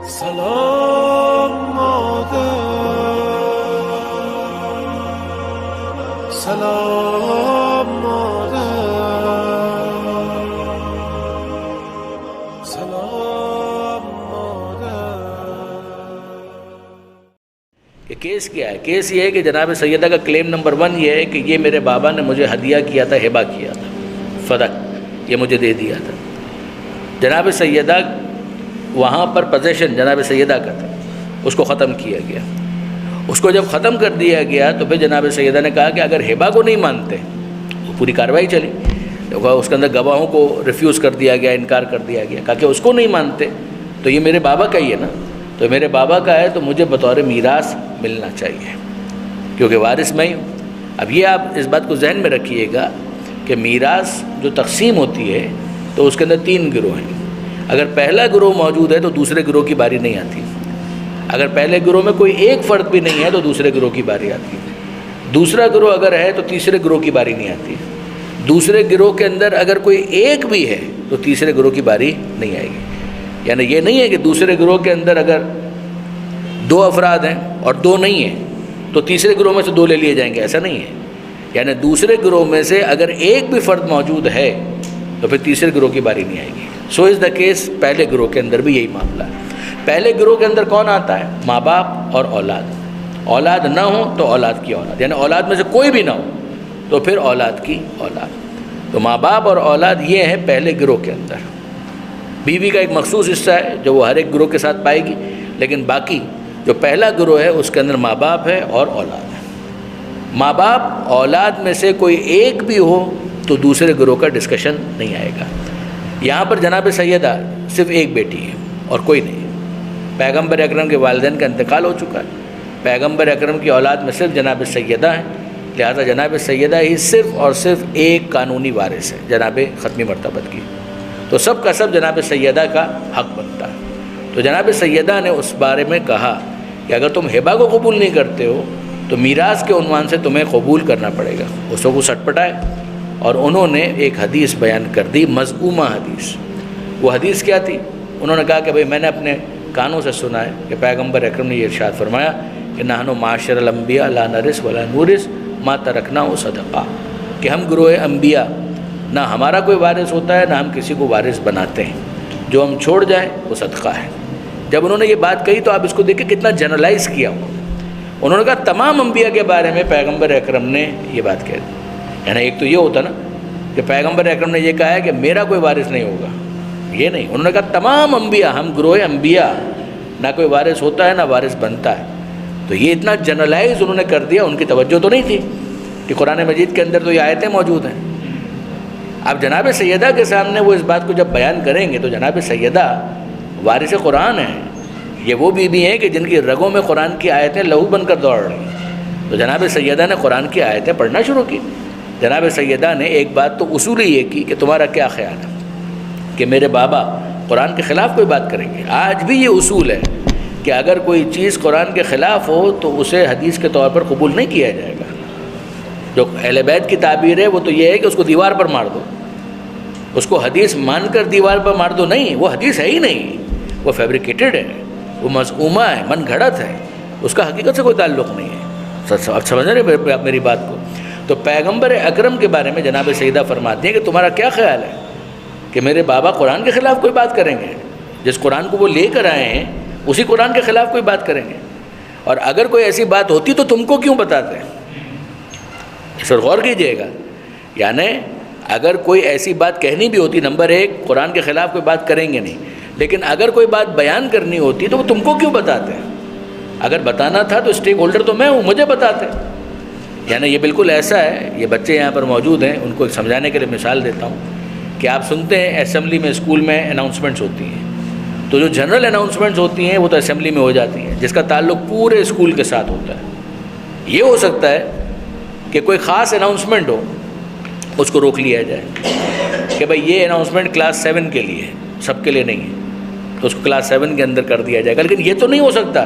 سلام مادر، سلام مادر، سلام مادر۔ کہ کیس کیا ہے؟ کیس یہ ہے کہ جناب سیدہ کا کلیم نمبر 1 یہ ہے کہ یہ میرے بابا نے مجھے ہدیہ کیا تھا، ہبہ کیا تھا، فدق، یہ مجھے دے دیا تھا۔ جناب سیدہ وہاں پر پوزیشن جناب سیدہ کا تھا، اس کو ختم کیا گیا۔ اس کو جب ختم کر دیا گیا تو پھر جناب سیدہ نے کہا کہ اگر ہبہ کو نہیں مانتے، وہ پوری کارروائی چلی، اس کے اندر گواہوں کو ریفیوز کر دیا گیا، انکار کر دیا گیا، کہا کہ اس کو نہیں مانتے تو یہ میرے بابا کا ہی ہے نا، تو میرے بابا کا ہے تو مجھے بطور میراث ملنا چاہیے کیونکہ وارث میں ہی ہوں۔ اب یہ آپ اس بات کو ذہن میں رکھیے گا کہ میراث جو تقسیم ہوتی ہے تو اس کے اندر 3 گروہ ہیں۔ اگر پہلا گروہ موجود ہے تو دوسرے گروہ کی باری نہیں آتی، اگر پہلے گروہ میں کوئی ایک فرد بھی نہیں ہے تو دوسرے گروہ کی باری آتی ہے، دوسرا گروہ اگر ہے تو تیسرے گروہ کی باری نہیں آتی، دوسرے گروہ کے اندر اگر کوئی ایک بھی ہے تو تیسرے گروہ کی باری نہیں آئے گی۔ یعنی یہ نہیں ہے کہ دوسرے گروہ کے اندر اگر 2 افراد ہیں اور 2 نہیں ہیں تو تیسرے گروہ میں سے 2 لے لیے جائیں گے، ایسا نہیں ہے۔ یعنی دوسرے گروہ میں سے اگر ایک بھی فرد موجود ہے تو پھر تیسرے گروہ کی باری نہیں آئے گی۔ سو از دا کیس پہلے گروہ کے اندر بھی یہی معاملہ ہے۔ پہلے گروہ کے اندر کون آتا ہے؟ ماں باپ اور اولاد۔ اولاد نہ ہو تو اولاد کی اولاد، یعنی اولاد میں سے کوئی بھی نہ ہو تو پھر اولاد کی اولاد۔ تو ماں باپ اور اولاد یہ ہیں پہلے گروہ کے اندر۔ بیوی کا ایک مخصوص حصہ ہے جو وہ ہر ایک گروہ کے ساتھ پائے گی، لیکن باقی جو پہلا گروہ ہے اس کے اندر ماں باپ ہے اور اولاد ہے۔ ماں باپ اولاد میں سے کوئی ایک بھی ہو تو دوسرے گروہ کا ڈسکشن نہیں آئے گا۔ یہاں پر جناب سیدہ صرف ایک بیٹی ہے اور کوئی نہیں ہے۔ پیغمبر اکرم کے والدین کا انتقال ہو چکا ہے، پیغمبر اکرم کی اولاد میں صرف جناب سیدہ ہیں، لہذا جناب سیدہ ہی صرف اور صرف ایک قانونی وارث ہے جناب ختمی مرتبت کی، تو سب کا سب جناب سیدہ کا حق بنتا ہے۔ تو جناب سیدہ نے اس بارے میں کہا کہ اگر تم ہبہ کو قبول نہیں کرتے ہو تو میراث کے عنوان سے تمہیں قبول کرنا پڑے گا۔ اس کو سٹ پٹائے اور انہوں نے ایک حدیث بیان کر دی، مذمومہ حدیث۔ وہ حدیث کیا تھی؟ انہوں نے کہا کہ بھئی میں نے اپنے کانوں سے سنا ہے کہ پیغمبر اکرم نے یہ ارشاد فرمایا کہ نحن معاشر الانبیاء لا نرث ولا نورث ما ترکناہ صدقہ، کہ ہم گروہ انبیاء نہ ہمارا کوئی وارث ہوتا ہے نہ ہم کسی کو وارث بناتے ہیں، جو ہم چھوڑ جائیں وہ صدقہ ہے۔ جب انہوں نے یہ بات کہی تو آپ اس کو دیکھیں کتنا جنرلائز کیا ہوا۔ انہوں نے کہا تمام انبیاء کے بارے میں پیغمبر اکرم نے یہ بات کہہ دی۔ یعنی ایک تو یہ ہوتا نا کہ پیغمبر اکرم نے یہ کہا ہے کہ میرا کوئی وارث نہیں ہوگا، یہ نہیں، انہوں نے کہا تمام انبیاء، ہم گروہ انبیاء نہ کوئی وارث ہوتا ہے نہ وارث بنتا ہے۔ تو یہ اتنا جنرلائز انہوں نے کر دیا، ان کی توجہ تو نہیں تھی کہ قرآن مجید کے اندر تو یہ آیتیں موجود ہیں۔ اب جناب سیدہ کے سامنے وہ اس بات کو جب بیان کریں گے تو جناب سیدہ وارث قرآن ہیں، یہ وہ بیوی ہیں کہ جن کی رگوں میں قرآن کی آیتیں لہو بن کر دوڑ رہی ہیں۔ تو جناب سیدہ نے قرآن کی آیتیں پڑھنا شروع کی۔ جناب سیدہ نے ایک بات تو اصولی یہ کی کہ تمہارا کیا خیال ہے کہ میرے بابا قرآن کے خلاف کوئی بات کریں گے؟ آج بھی یہ اصول ہے کہ اگر کوئی چیز قرآن کے خلاف ہو تو اسے حدیث کے طور پر قبول نہیں کیا جائے گا۔ جو اہل بیت کی تعبیر ہے وہ تو یہ ہے کہ اس کو دیوار پر مار دو، اس کو حدیث مان کر دیوار پر مار دو، نہیں، وہ حدیث ہے ہی نہیں، وہ فیبریکیٹڈ ہے، وہ مذمومہ ہے، من گھڑت ہے، اس کا حقیقت سے کوئی تعلق نہیں ہے۔ اب سمجھ رہے ہیں آپ میری بات کو؟ تو پیغمبر اکرم کے بارے میں جناب سیدہ فرماتی ہیں کہ تمہارا کیا خیال ہے کہ میرے بابا قرآن کے خلاف کوئی بات کریں گے؟ جس قرآن کو وہ لے کر آئے ہیں اسی قرآن کے خلاف کوئی بات کریں گے؟ اور اگر کوئی ایسی بات ہوتی تو تم کو کیوں بتاتے ہیں؟ اس پر غور کیجئے گا۔ یعنی اگر کوئی ایسی بات کہنی بھی ہوتی، نمبر 1 قرآن کے خلاف کوئی بات کریں گے نہیں، لیکن اگر کوئی بات بیان کرنی ہوتی تو وہ تم کو کیوں بتاتے ہیں؟ اگر بتانا تھا تو اسٹیک ہولڈر تو میں ہوں، مجھے بتاتے۔ یعنی یہ بالکل ایسا ہے، یہ بچے یہاں پر موجود ہیں، ان کو ایک سمجھانے کے لیے مثال دیتا ہوں کہ آپ سنتے ہیں اسمبلی میں، اسکول میں اناؤنسمنٹس ہوتی ہیں، تو جو جنرل اناؤنسمنٹس ہوتی ہیں وہ تو اسمبلی میں ہو جاتی ہیں، جس کا تعلق پورے اسکول کے ساتھ ہوتا ہے۔ یہ ہو سکتا ہے کہ کوئی خاص اناؤنسمنٹ ہو، اس کو روک لیا جائے کہ بھائی یہ اناؤنسمنٹ کلاس 7 کے لیے ہے، سب کے لیے نہیں ہے، تو اس کو کلاس 7 کے اندر کر دیا جائے گا۔ لیکن یہ تو نہیں ہو سکتا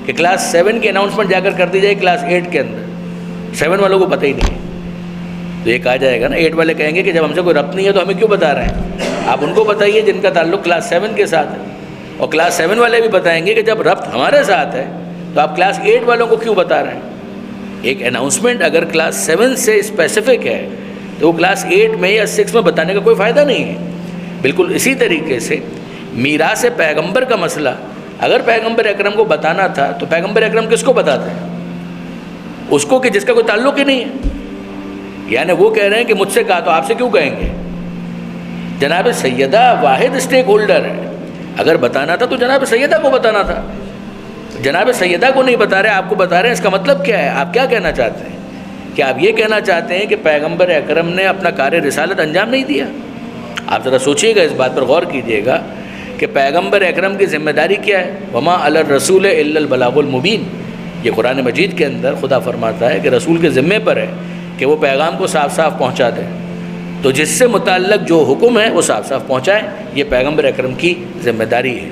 کہ کلاس 7 کی اناؤنسمنٹ جا کر دی جائے کلاس 8 کے اندر، 7 والوں کو پتہ ہی نہیں ہے۔ تو یہ کہا جائے گا نا، 8 والے کہیں گے کہ جب ہم سے کوئی ربط نہیں ہے تو ہمیں کیوں بتا رہے ہیں؟ آپ ان کو بتائیے جن کا تعلق کلاس 7 کے ساتھ ہے۔ اور کلاس 7 والے بھی بتائیں گے کہ جب ربط ہمارے ساتھ ہے تو آپ کلاس 8 والوں کو کیوں بتا رہے ہیں؟ ایک اناؤنسمنٹ اگر کلاس 7 سے اسپیسیفک ہے تو وہ کلاس 8 میں یا 6 میں بتانے کا کوئی فائدہ نہیں ہے۔ بالکل اسی طریقے سے میراث پیغمبر کا مسئلہ اگر پیغمبر اکرم کو بتانا تھا تو پیغمبر اکرم کس کو بتاتے ہیں؟ اس کو کہ جس کا کوئی تعلق ہی نہیں ہے۔ یعنی وہ کہہ رہے ہیں کہ مجھ سے کہا تو آپ سے کیوں کہیں گے؟ جناب سیدہ واحد اسٹیک ہولڈر ہے، اگر بتانا تھا تو جناب سیدہ کو بتانا تھا۔ جناب سیدہ کو نہیں بتا رہے، آپ کو بتا رہے ہیں، اس کا مطلب کیا ہے؟ آپ کیا کہنا چاہتے ہیں؟ کہ آپ یہ کہنا چاہتے ہیں کہ پیغمبر اکرم نے اپنا کار رسالت انجام نہیں دیا؟ آپ ذرا سوچیے گا، اس بات پر غور کیجیے گا کہ پیغمبر اکرم کی ذمہ داری کیا ہے؟ وما علی الرسول الا البلاغ المبین۔ یہ قرآن مجید کے اندر خدا فرماتا ہے کہ رسول کے ذمے پر ہے کہ وہ پیغام کو صاف صاف پہنچا دے، تو جس سے متعلق جو حکم ہے وہ صاف صاف پہنچائیں، یہ پیغمبر اکرم کی ذمہ داری ہے۔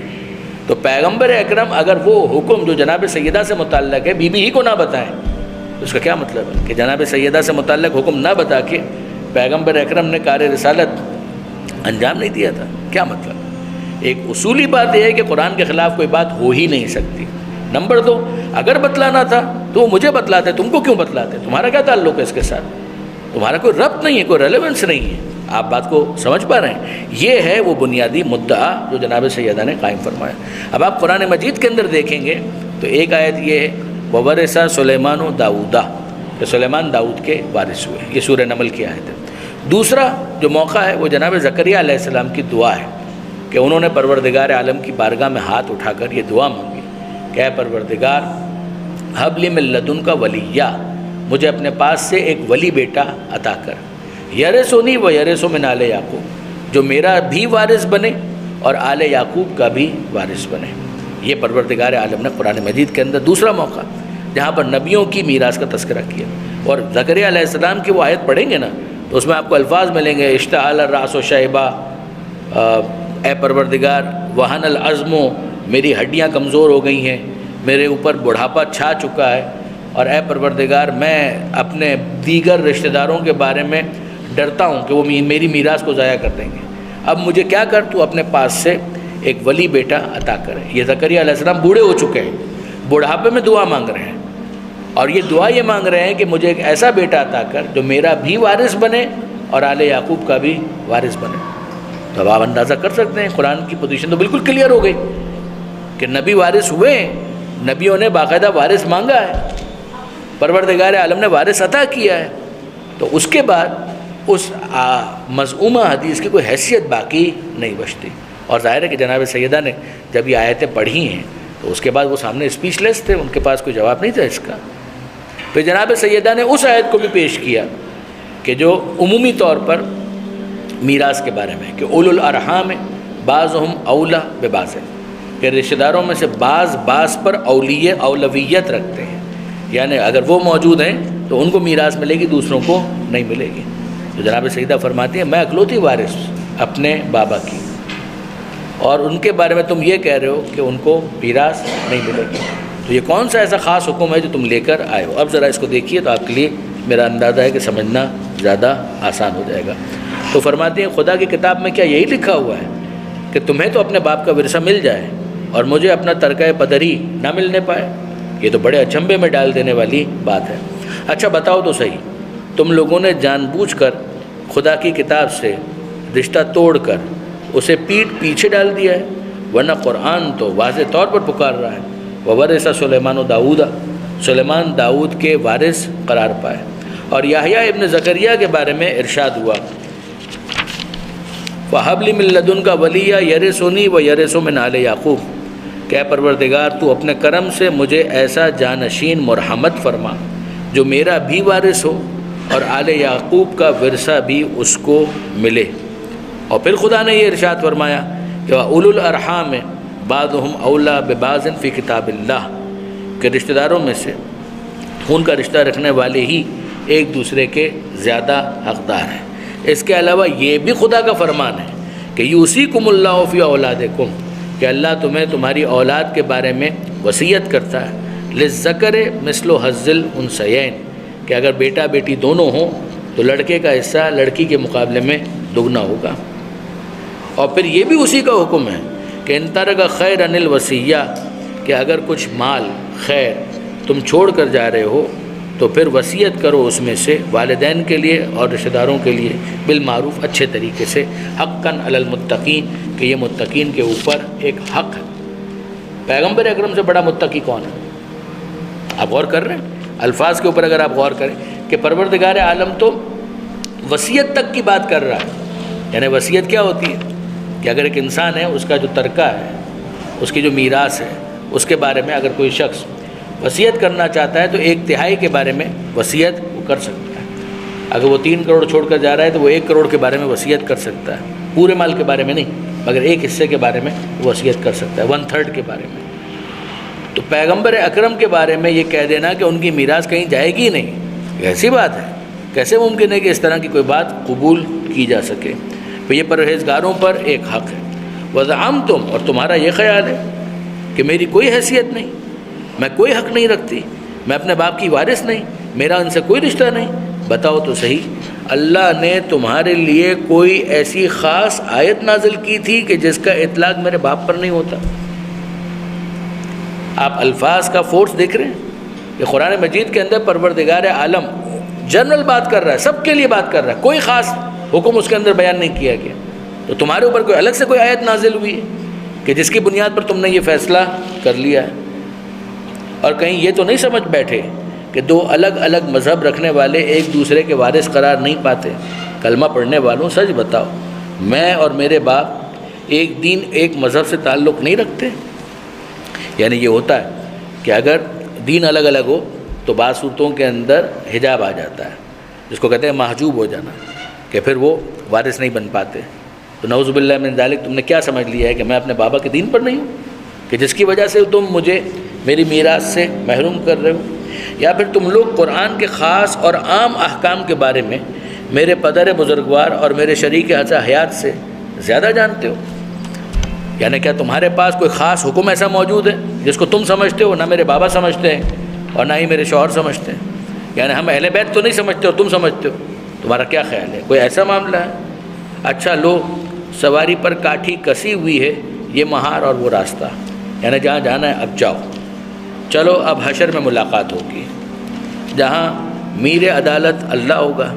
تو پیغمبر اکرم اگر وہ حکم جو جناب سیدہ سے متعلق ہے بی بی ہی کو نہ بتائیں تو اس کا کیا مطلب ہے؟ کہ جناب سیدہ سے متعلق حکم نہ بتا کے پیغمبر اکرم نے کار رسالت انجام نہیں دیا تھا؟ کیا مطلب؟ ایک اصولی بات یہ ہے کہ قرآن کے خلاف کوئی بات ہو ہی نہیں سکتی۔ نمبر 2، اگر بتلانا تھا تو وہ مجھے بتلاتے، تم کو کیوں بتلاتے؟ تمہارا کیا تعلق ہے اس کے ساتھ؟ تمہارا کوئی ربط نہیں ہے، کوئی ریلیونس نہیں ہے۔ آپ بات کو سمجھ پا رہے ہیں؟ یہ ہے وہ بنیادی مدعا جو جناب سیدہ نے قائم فرمایا۔ اب آپ قرآن مجید کے اندر دیکھیں گے تو ایک آیت یہ ہے وَوَرِثَ سُلَيْمَانُ دَاوُودَ، کہ سلیمان داؤد کے وارث ہوئے، یہ سورہ نمل کی آیت ہے۔ دوسرا جو موقع ہے وہ جناب زکریا علیہ السلام کی دعا ہے کہ انہوں نے پروردگار عالم کی بارگاہ میں ہاتھ اٹھا کر یہ دعا مانگی کہ اے پروردگار ہب لی من لدنک ولیہ، مجھے اپنے پاس سے ایک ولی بیٹا عطا کر، یرثنی و یرث من آل یعقوب، جو میرا بھی وارث بنے اور آل یعقوب کا بھی وارث بنے۔ یہ پروردگار عالم نے قرآن مجید کے اندر دوسرا موقع جہاں پر نبیوں کی میراث کا تذکرہ کیا، اور زکریا علیہ السلام کی وہ آیت پڑھیں گے نا تو اس میں آپ کو الفاظ ملیں گے اشتعل الراس شیبہ، اے پروردگار وہن العظم، میری ہڈیاں کمزور ہو گئی ہیں، میرے اوپر بڑھاپا چھا چکا ہے، اور اے پروردگار میں اپنے دیگر رشتہ داروں کے بارے میں ڈرتا ہوں کہ وہ میری میراث کو ضائع کر دیں گے، اب مجھے کیا کر، تو اپنے پاس سے ایک ولی بیٹا عطا کرے۔ یہ زکریا علیہ السلام بوڑھے ہو چکے ہیں، بڑھاپے میں دعا مانگ رہے ہیں، اور یہ دعا یہ مانگ رہے ہیں کہ مجھے ایک ایسا بیٹا عطا کر جو میرا بھی وارث بنے اور آل یعقوب کا بھی وارث بنے۔ تو اب آپ اندازہ کر سکتے ہیں قرآن کی پوزیشن تو بالکل کلیئر ہو گئی کہ نبی وارث ہوئے، نبیوں نے باقاعدہ وارث مانگا ہے، پروردگار عالم نے وارث عطا کیا ہے، تو اس کے بعد اس مذعومہ حدیث کی کوئی حیثیت باقی نہیں بچتی۔ اور ظاہر ہے کہ جناب سیدہ نے جب یہ آیتیں پڑھی ہیں تو اس کے بعد وہ سامنے اسپیچ لیس تھے، ان کے پاس کوئی جواب نہیں تھا اس کا۔ پھر جناب سیدہ نے اس آیت کو بھی پیش کیا کہ جو عمومی طور پر میراث کے بارے میں کہ اولو الارحام بعضهم اولی ببعض، کہ رشتہ داروں میں سے بعض پر اولویت رکھتے ہیں، یعنی اگر وہ موجود ہیں تو ان کو میراث ملے گی، دوسروں کو نہیں ملے گی۔ تو جناب سیدہ فرماتی ہیں میں اکلوتی وارث اپنے بابا کی، اور ان کے بارے میں تم یہ کہہ رہے ہو کہ ان کو میراث نہیں ملے گی، تو یہ کون سا ایسا خاص حکم ہے جو تم لے کر آئے ہو؟ اب ذرا اس کو دیکھیے تو آپ کے لیے میرا اندازہ ہے کہ سمجھنا زیادہ آسان ہو جائے گا۔ تو فرماتے ہیں خدا کی کتاب میں کیا یہی لکھا ہوا ہے کہ تمہیں تو اپنے باپ کا ورثہ مل جائے اور مجھے اپنا ترکہ پدری نہ ملنے پائے؟ یہ تو بڑے اچنبھے میں ڈال دینے والی بات ہے۔ اچھا بتاؤ تو صحیح، تم لوگوں نے جان بوجھ کر خدا کی کتاب سے رشتہ توڑ کر اسے پیچھے ڈال دیا ہے، ورنہ قرآن تو واضح طور پر پکار رہا ہے وَوَرِثَ سُلَيْمَانُ دَاوُودَ، سلیمان داؤد کے وارث قرار پائے۔ اور یحییٰ ابن زکریا کے بارے میں ارشاد ہوا وَهَبْ لِي مِن لَّدُنْكَ وَلِيًّا يَرِثُنِي وَيَرِثُ مِنْ آلِ یعقوب، کہ اے پروردگار تو اپنے کرم سے مجھے ایسا جانشین مرحمت فرما جو میرا بھی وارث ہو اور آل یعقوب کا ورثہ بھی اس کو ملے۔ اور پھر خدا نے یہ ارشاد فرمایا کہ اولو الارحام بعضهم اولی ببعض فی کتاب اللہ، کہ رشتہ داروں میں سے خون کا رشتہ رکھنے والے ہی ایک دوسرے کے زیادہ حقدار ہیں۔ اس کے علاوہ یہ بھی خدا کا فرمان ہے کہ یوصیکم اللہ فی اولادکم، کہ اللہ تمہیں تمہاری اولاد کے بارے میں وصیت کرتا ہے للذکر مثل حظ الانثیین، کہ اگر بیٹا بیٹی دونوں ہوں تو لڑکے کا حصہ لڑکی کے مقابلے میں دگنا ہوگا۔ اور پھر یہ بھی اسی کا حکم ہے کہ ان ترک خیرا الوصیہ، کہ اگر کچھ مال خیر تم چھوڑ کر جا رہے ہو تو پھر وصیت کرو اس میں سے والدین کے لیے اور رشتہ داروں کے لیے بالمعروف، اچھے طریقے سے، حقاً علی المتقین، کہ یہ متقین کے اوپر ایک حق ہے۔ پیغمبر اکرم سے بڑا متقی کون ہے؟ آپ غور کر رہے ہیں الفاظ کے اوپر؟ اگر آپ غور کریں کہ پروردگار عالم تو وصیت تک کی بات کر رہا ہے، یعنی وصیت کیا ہوتی ہے کہ اگر ایک انسان ہے، اس کا جو ترکہ ہے، اس کی جو میراث ہے، اس کے بارے میں اگر کوئی شخص وصیت کرنا چاہتا ہے تو 1/3 کے بارے میں وصیت وہ کر سکتا ہے۔ اگر وہ 3 کروڑ چھوڑ کر جا رہا ہے تو وہ 1 کروڑ کے بارے میں وصیت کر سکتا ہے، پورے مال کے بارے میں نہیں، مگر ایک حصے کے بارے میں وصیت کر سکتا ہے، 1/3 کے بارے میں۔ تو پیغمبر اکرم کے بارے میں یہ کہہ دینا کہ ان کی میراث کہیں جائے گی نہیں، ایسی بات ہے؟ کیسے ممکن ہے کہ اس طرح کی کوئی بات قبول کی جا سکے؟ تو یہ پرہیزگاروں پر ایک حق ہے۔ وَزَعَمْتُمْ، اور تمہارا یہ خیال ہے کہ میری کوئی حیثیت نہیں، میں کوئی حق نہیں رکھتی، میں اپنے باپ کی وارث نہیں، میرا ان سے کوئی رشتہ نہیں۔ بتاؤ تو صحیح، اللہ نے تمہارے لیے کوئی ایسی خاص آیت نازل کی تھی کہ جس کا اطلاق میرے باپ پر نہیں ہوتا؟ آپ الفاظ کا فورس دیکھ رہے ہیں کہ قرآن مجید کے اندر پروردگار عالم جنرل بات کر رہا ہے، سب کے لیے بات کر رہا ہے، کوئی خاص حکم اس کے اندر بیان نہیں کیا گیا۔ تو تمہارے اوپر کوئی الگ سے کوئی آیت نازل ہوئی ہے کہ جس کی بنیاد پر تم نے یہ فیصلہ کر لیا ہے؟ اور کہیں یہ تو نہیں سمجھ بیٹھے کہ 2 الگ الگ مذہب رکھنے والے ایک دوسرے کے وارث قرار نہیں پاتے؟ کلمہ پڑھنے والوں سچ بتاؤ، میں اور میرے باپ ایک دین ایک مذہب سے تعلق نہیں رکھتے؟ یعنی یہ ہوتا ہے کہ اگر دین الگ الگ ہو تو بعض صورتوں کے اندر حجاب آ جاتا ہے، جس کو کہتے ہیں محجوب ہو جانا، کہ پھر وہ وارث نہیں بن پاتے۔ تو نعوذ باللہ من ذالک، تم نے کیا سمجھ لیا ہے کہ میں اپنے بابا کے دین پر نہیں ہوں کہ جس کی وجہ سے تم مجھے میری میراث سے محروم کر رہے ہو؟ یا پھر تم لوگ قرآن کے خاص اور عام احکام کے بارے میں میرے پدر بزرگوار اور میرے شریک حیات سے زیادہ جانتے ہو؟ یعنی کیا تمہارے پاس کوئی خاص حکم ایسا موجود ہے جس کو تم سمجھتے ہو، نہ میرے بابا سمجھتے ہیں اور نہ ہی میرے شوہر سمجھتے ہیں؟ یعنی ہم اہل بیت تو نہیں سمجھتے ہو، تم سمجھتے ہو؟ تمہارا کیا خیال ہے، کوئی ایسا معاملہ ہے؟ اچھا لو، سواری پر کاٹھی کسی ہوئی ہے، یہ مہار اور وہ راستہ، یعنی جہاں جانا ہے اب جاؤ، چلو اب حشر میں ملاقات ہوگی، جہاں میر عدالت اللہ ہوگا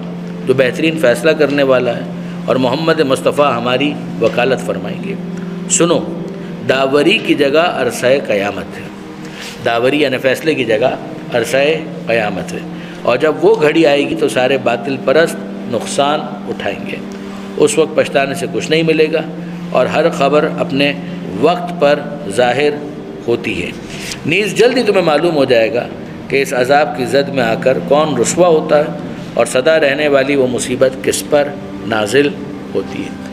جو بہترین فیصلہ کرنے والا ہے، اور محمد مصطفیٰ ہماری وکالت فرمائیں گے۔ سنو، داوری کی جگہ عرصہ قیامت ہے، داوری یعنی فیصلے کی جگہ عرصہ قیامت ہے، اور جب وہ گھڑی آئے گی تو سارے باطل پرست نقصان اٹھائیں گے، اس وقت پچھتانے سے کچھ نہیں ملے گا، اور ہر خبر اپنے وقت پر ظاہر ہوتی ہے۔ نیز جلدی تمہیں معلوم ہو جائے گا کہ اس عذاب کی زد میں آ کر کون رسوا ہوتا ہے، اور سدا رہنے والی وہ مصیبت کس پر نازل ہوتی ہے۔